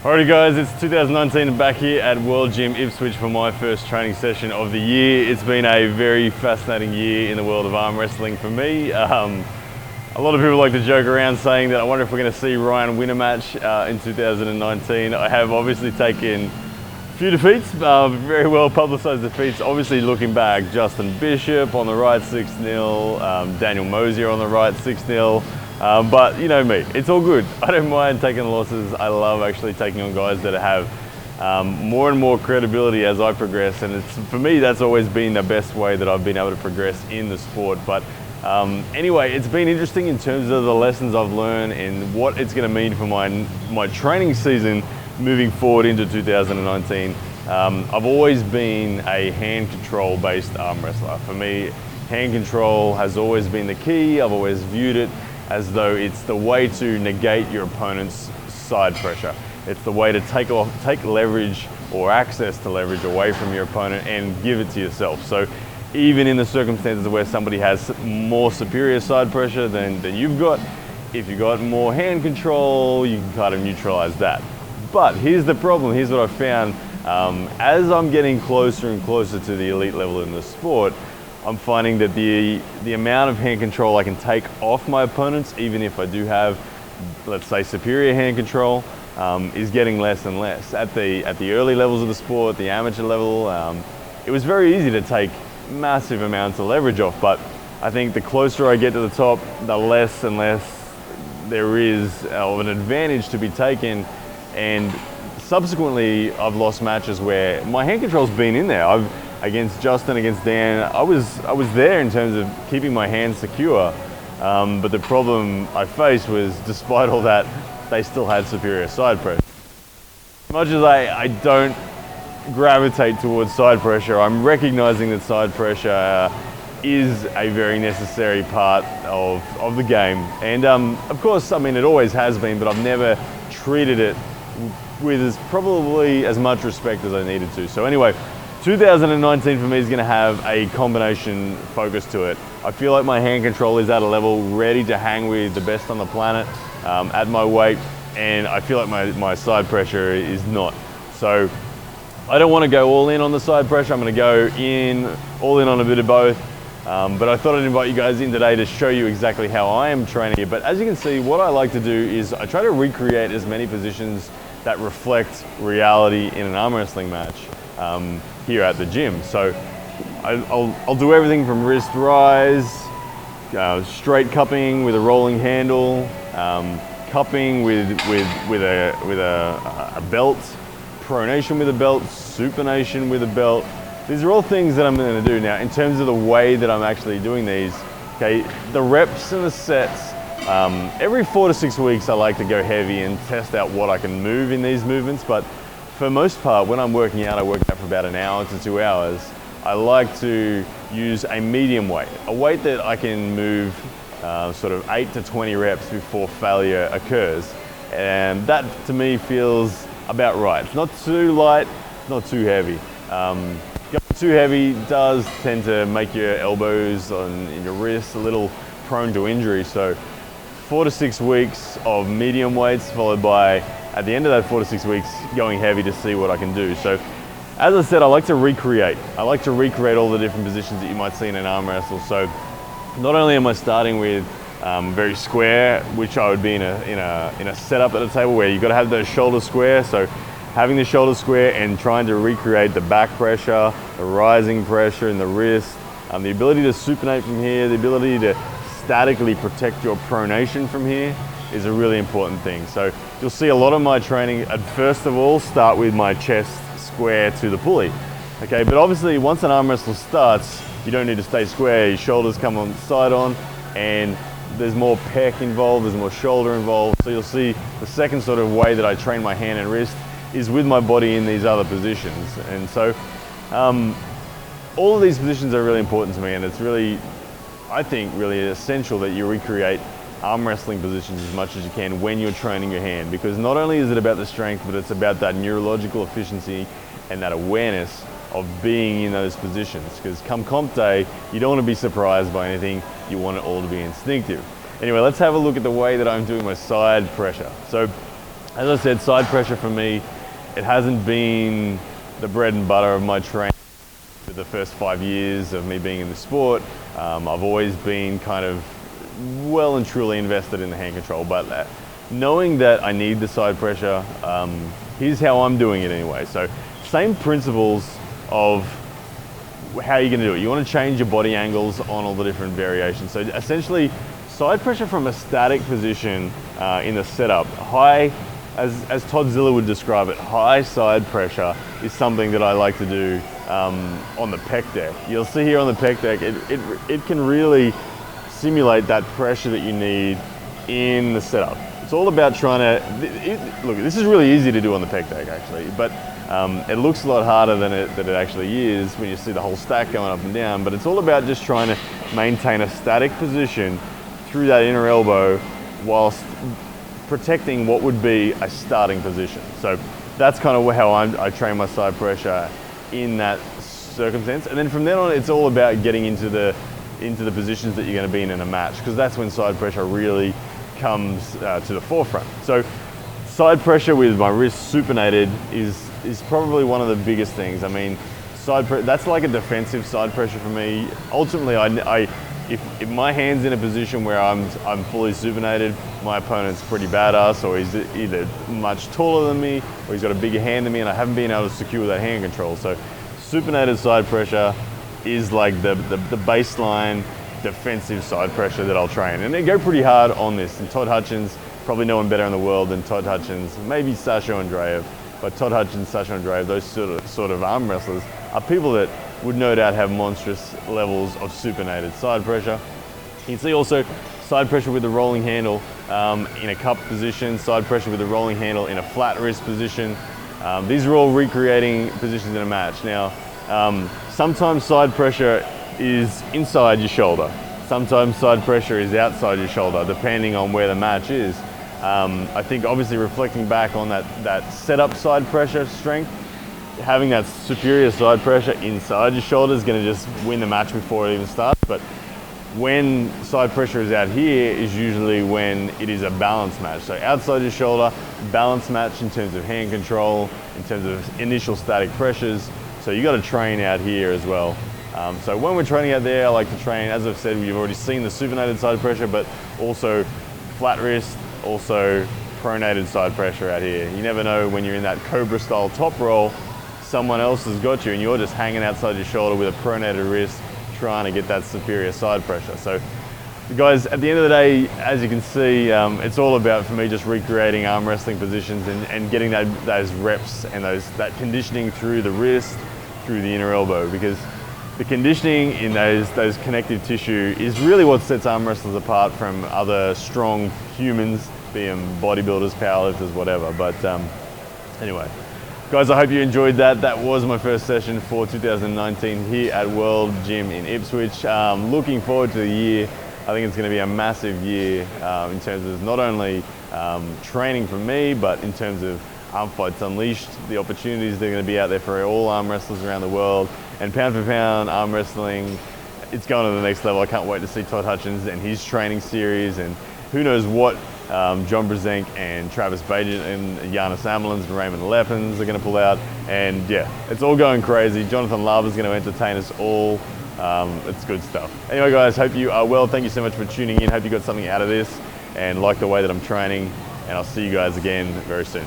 Alrighty guys, it's 2019 and back here at World Gym Ipswich for my first training session of the year. It's been a very fascinating year in the world of arm wrestling for me. A lot of people like to joke around saying that I wonder if we're going to see Ryan win a match in 2019. I have obviously taken a few defeats, very well publicised defeats. Obviously looking back, Justin Bishop on the right 6-0, Daniel Mosier on the right 6-0. But you know me, it's all good. I don't mind taking losses. I love actually taking on guys that have more and more credibility as I progress, and for me that's always been the best way that I've been able to progress in the sport. But anyway, it's been interesting in terms of the lessons I've learned and what it's going to mean for my training season moving forward into 2019. I've always been a hand control based arm wrestler. For me, hand control has always been the key. I've always viewed it as though it's the way to negate your opponent's side pressure. It's the way to take leverage or access to leverage away from your opponent and give it to yourself. So even in the circumstances where somebody has more superior side pressure than you've got, if you've got more hand control, you can kind of neutralize that. But here's the problem, here's what I've found. As I'm getting closer and closer to the elite level in the sport, I'm finding that the amount of hand control I can take off my opponents, even if I do have, let's say, superior hand control, is getting less and less. At the early levels of the sport, the amateur level, it was very easy to take massive amounts of leverage off, but I think the closer I get to the top, the less and less there is of an advantage to be taken. And subsequently, I've lost matches where my hand control's been in there. Against Justin, against Dan, I was there in terms of keeping my hands secure, but the problem I faced was, despite all that, they still had superior side pressure. As much as I don't gravitate towards side pressure, I'm recognizing that side pressure is a very necessary part of the game. And of course, I mean, it always has been, but I've never treated it with probably as much respect as I needed to. So anyway, 2019 for me is going to have a combination focus to it. I feel like my hand control is at a level ready to hang with the best on the planet at my weight, and I feel like my side pressure is not. So I don't want to go all in on the side pressure. I'm going to go all in on a bit of both. But I thought I'd invite you guys in today to show you exactly how I am training it. But as you can see, what I like to do is I try to recreate as many positions that reflect reality in an arm wrestling match here at the gym. So I'll do everything from wrist rise, straight cupping with a rolling handle, cupping with a belt, pronation with a belt, supination with a belt. These are all things that I'm going to do now. In terms of the way that I'm actually doing these, okay, the reps and the sets, every 4 to 6 weeks I like to go heavy and test out what I can move in these movements. But for most part, when I'm working out, I work out for about an hour to 2 hours. I like to use a medium weight, a weight that I can move sort of 8 to 20 reps before failure occurs. And that to me feels about right. It's not too light, not too heavy. Going too heavy does tend to make your elbows and your wrists a little prone to injury. So 4 to 6 weeks of medium weights, followed by, at the end of that 4 to 6 weeks, going heavy to see what I can do. So as I said, I like to recreate. I like to recreate all the different positions that you might see in an arm wrestle. So not only am I starting with very square, which I would be in a setup at a table where you've got to have those shoulders square. So having the shoulders square and trying to recreate the back pressure, the rising pressure in the wrist, the ability to supinate from here, the ability to statically protect your pronation from here is a really important thing. So you'll see a lot of my training at first of all start with my chest square to the pulley. Okay, but obviously once an arm wrestle starts, you don't need to stay square. Your shoulders come on side on, and there's more pec involved, there's more shoulder involved. So you'll see the second sort of way that I train my hand and wrist is with my body in these other positions. And so all of these positions are really important to me, and it's really, I think, really essential that you recreate arm wrestling positions as much as you can when you're training your hand, because not only is it about the strength, but it's about that neurological efficiency and that awareness of being in those positions. Because come comp day, you don't want to be surprised by anything, you want it all to be instinctive. Anyway, let's have a look at the way that I'm doing my side pressure. So As I said, side pressure for me, it hasn't been the bread and butter of my training for the first 5 years of me being in the sport. I've always been kind of well and truly invested in the hand control, but knowing that I need the side pressure, here's how I'm doing it anyway. So same principles of how you're gonna do it. You wanna change your body angles on all the different variations. So essentially, side pressure from a static position in the setup, high, as Todd Ziller would describe it, high side pressure is something that I like to do on the pec deck. You'll see here on the pec deck, it can really simulate that pressure that you need in the setup. It's all about trying to, look, this is really easy to do on the pec deck actually, but it looks a lot harder than it actually is when you see the whole stack going up and down, but it's all about just trying to maintain a static position through that inner elbow whilst protecting what would be a starting position. So that's kind of how I train my side pressure in that circumstance. And then from then on, it's all about getting into the positions that you're going to be in a match, because that's when side pressure really comes to the forefront. So side pressure with my wrist supinated is probably one of the biggest things. I mean, that's like a defensive side pressure for me. Ultimately, if my hand's in a position where I'm fully supinated, my opponent's pretty badass, or he's either much taller than me, or he's got a bigger hand than me, and I haven't been able to secure that hand control. So supinated side pressure is like the baseline defensive side pressure that I'll train. And they go pretty hard on this. And Todd Hutchins, probably no one better in the world than Todd Hutchins, maybe Sasha Andreev, but Todd Hutchins, Sasha Andreev, those sort of arm wrestlers are people that would no doubt have monstrous levels of supinated side pressure. You can see also side pressure with the rolling handle in a cup position, side pressure with the rolling handle in a flat wrist position. These are all recreating positions in a match. Now, sometimes side pressure is inside your shoulder. Sometimes side pressure is outside your shoulder, depending on where the match is. I think obviously reflecting back on that setup side pressure strength, having that superior side pressure inside your shoulder is going to just win the match before it even starts. But when side pressure is out here is usually when it is a balance match. So outside your shoulder, balance match in terms of hand control, in terms of initial static pressures. So you got to train out here as well. So when we're training out there, I like to train, as I've said, you've already seen the supinated side pressure, but also flat wrist, also pronated side pressure out here. You never know when you're in that Cobra style top roll, someone else has got you and you're just hanging outside your shoulder with a pronated wrist trying to get that superior side pressure. So guys, at the end of the day, as you can see, it's all about, for me, just recreating arm wrestling positions and getting those reps and that conditioning through the wrist, through the inner elbow, because the conditioning in those connective tissue is really what sets arm wrestlers apart from other strong humans, be them bodybuilders, powerlifters, whatever. But anyway, guys, I hope you enjoyed that. That was my first session for 2019 here at World Gym in Ipswich. Looking forward to the year. I think it's going to be a massive year in terms of not only training for me, but in terms of Arm Fights Unleashed, the opportunities that are going to be out there for all arm wrestlers around the world. And pound for pound, arm wrestling, it's going to the next level. I can't wait to see Todd Hutchins and his training series, and who knows what John Brzenk and Travis Bajan and Giannis Amelins and Raymond Lepins are going to pull out. And yeah, it's all going crazy. Jonathan Love is going to entertain us all. It's good stuff. Anyway, guys, hope you are well. Thank you so much for tuning in. Hope you got something out of this and like the way that I'm training. And I'll see you guys again very soon.